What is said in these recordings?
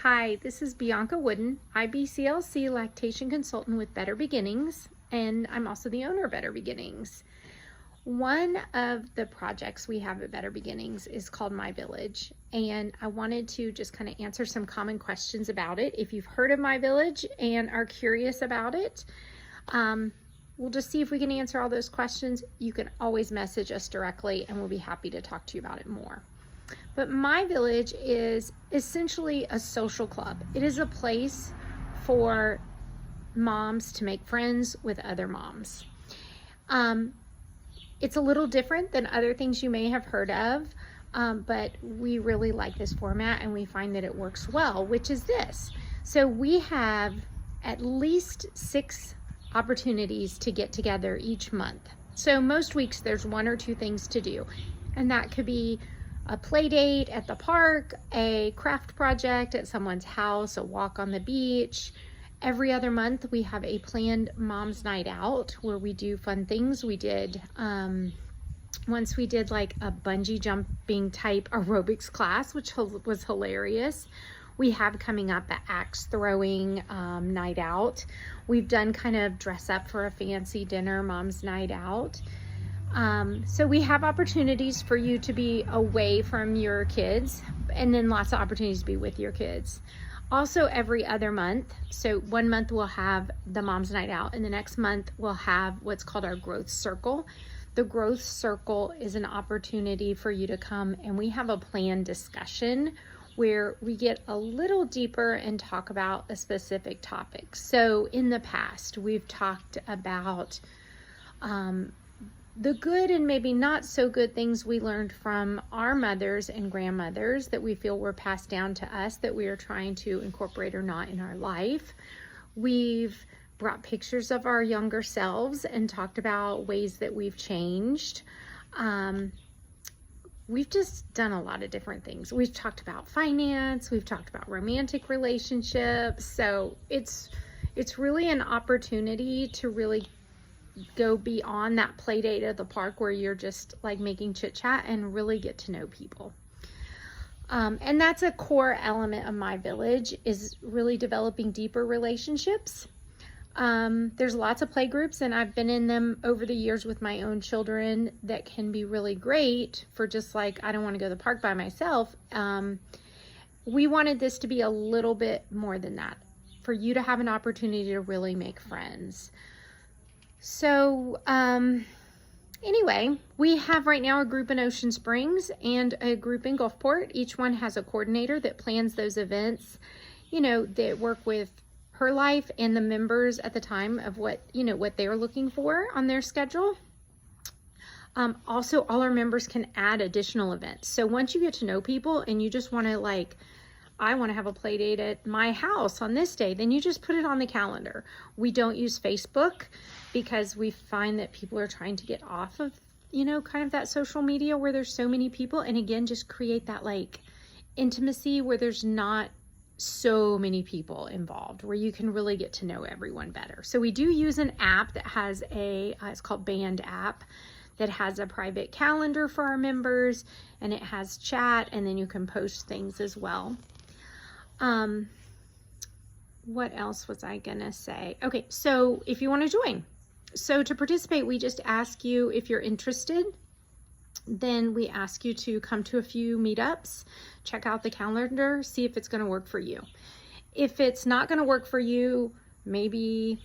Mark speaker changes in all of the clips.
Speaker 1: Hi, this is Bianca Wooden, IBCLC lactation consultant with Better Beginnings, and I'm also the owner of Better Beginnings. One of the projects we have at Better Beginnings is called My Village, and I wanted to just kind of answer some common questions about it. If you've heard of My Village and are curious about it, we'll just see if we can answer all those questions. You can always message us directly and we'll be happy to talk to you about it more. But My Village is essentially a social club. It is a place for moms to make friends with other moms. It's a little different than other things you may have heard of, but we really like this format and we find that it works well, which is this. So we have at least 6 opportunities to get together each month. So most weeks there's 1 or 2 things to do, and that could be a play date at the park, a craft project at someone's house, a walk on the beach. Every other month we have a planned mom's night out where we do fun things. We did, once we did like a bungee jumping type aerobics class, which was hilarious. We have coming up an axe throwing night out. We've done kind of dress up for a fancy dinner mom's night out. So we have opportunities for you to be away from your kids, and then lots of opportunities to be with your kids. Also every other month, so one month we'll have the mom's night out, and the next month we'll have what's called our growth circle. The growth circle is an opportunity for you to come and we have a planned discussion where we get a little deeper and talk about a specific topic. So in the past, we've talked about the good and maybe not so good things we learned from our mothers and grandmothers that we feel were passed down to us that we are trying to incorporate or not in our life. We've brought pictures of our younger selves and talked about ways that we've changed. We've just done a lot of different things. We've talked about finance, we've talked about romantic relationships. So it's really an opportunity to really go beyond that play date at the park where you're just like making chit chat and really get to know people. And that's a core element of My Village, is really developing deeper relationships. There's lots of play groups, and I've been in them over the years with my own children that can be really great for just like, I don't want to go to the park by myself. We wanted this to be a little bit more than that, for you to have an opportunity to really make friends. So anyway, we have right now a group in Ocean Springs and a group in Gulfport. Each one has a coordinator that plans those events, you know, that work with her life and the members at the time of what, you know, what they're looking for on their schedule. Also, all our members can add additional events. So once you get to know people and you just want to like, I want to have a play date at my house on this day, then you just put it on the calendar. We don't use Facebook because we find that people are trying to get off of, you know, kind of that social media where there's so many people. And again, just create that like intimacy where there's not so many people involved, where you can really get to know everyone better. So we do use an app that has a, it's called Band app, that has a private calendar for our members, and it has chat, and then you can post things as well. What else was I gonna say? Okay, so if you want to join, so to participate, we just ask you if you're interested. Then we ask you to come to a few meetups, check out the calendar, see if it's going to work for you. If it's not going to work for you, maybe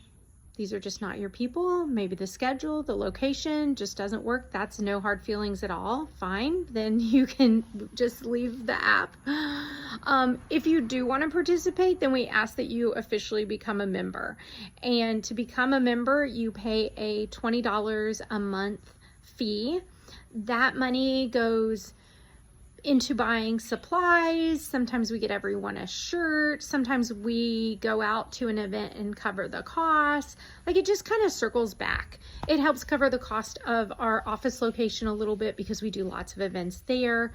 Speaker 1: these are just not your people, maybe the schedule, the location just doesn't work, that's no hard feelings at all, fine, then you can just leave the app. If you do want to participate, then we ask that you officially become a member. And to become a member, you pay a $20 a month fee. That money goes into buying supplies. Sometimes we get everyone a shirt. Sometimes we go out to an event and cover the cost. Like, it just kind of circles back. It helps cover the cost of our office location a little bit because we do lots of events there.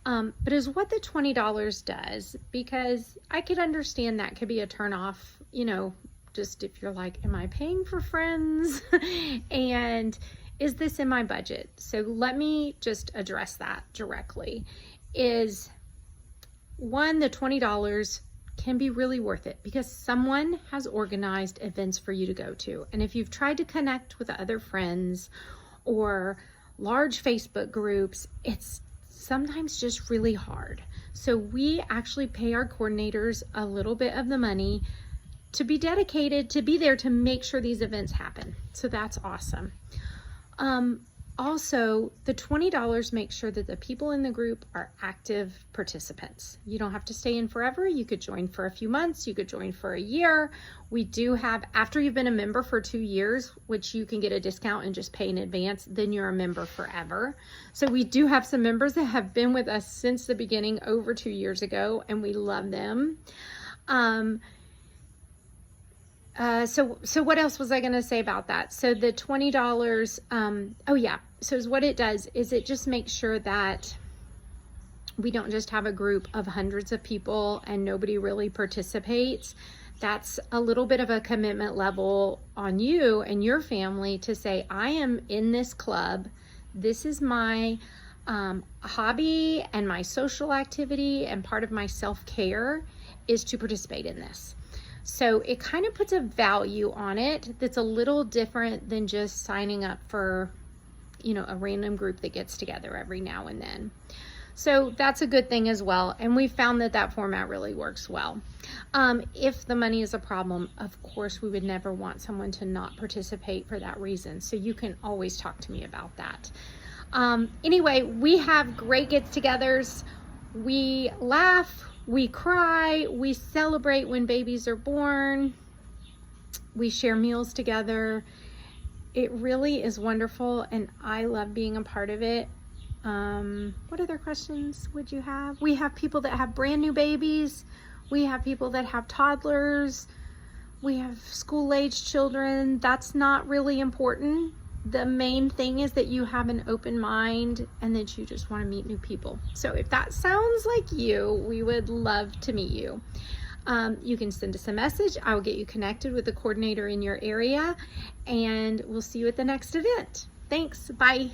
Speaker 1: But is what the $20 does, because I could understand that could be a turn off, you know, just if you're like, am I paying for friends? And is this in my budget? So let me just address that directly. Is one, the $20 can be really worth it because someone has organized events for you to go to. And if you've tried to connect with other friends or large Facebook groups, it's sometimes just really hard. So we actually pay our coordinators a little bit of the money to be dedicated, to be there to make sure these events happen. So that's awesome. Also, the $20 makes sure that the people in the group are active participants. You don't have to stay in forever. You could join for a few months. You could join for a year. We do have, after you've been a member for 2 years, which you can get a discount and just pay in advance, then you're a member forever. So we do have some members that have been with us since the beginning over 2 years ago, and we love them. So what else was I going to say about that? So the $20, oh yeah. So what it does is it just makes sure that we don't just have a group of hundreds of people and nobody really participates. That's a little bit of a commitment level on you and your family to say, I am in this club. This is my hobby and my social activity, and part of my self-care is to participate in this. So it kind of puts a value on it that's a little different than just signing up for, you know, a random group that gets together every now and then. So that's a good thing as well. And we found that that format really works well. If the money is a problem, of course, we would never want someone to not participate for that reason. So you can always talk to me about that. Anyway, we have great get-togethers. We laugh. We cry, we celebrate when babies are born, we share meals together. It really is wonderful, and I love being a part of it. What other questions would you have? We have people that have brand new babies. We have people that have toddlers. We have school-aged children. That's not really important. The main thing is that you have an open mind and that you just want to meet new people. So if that sounds like you, we would love to meet you. You can send us a message. I will get you connected with the coordinator in your area, and we'll see you at the next event. Thanks. Bye.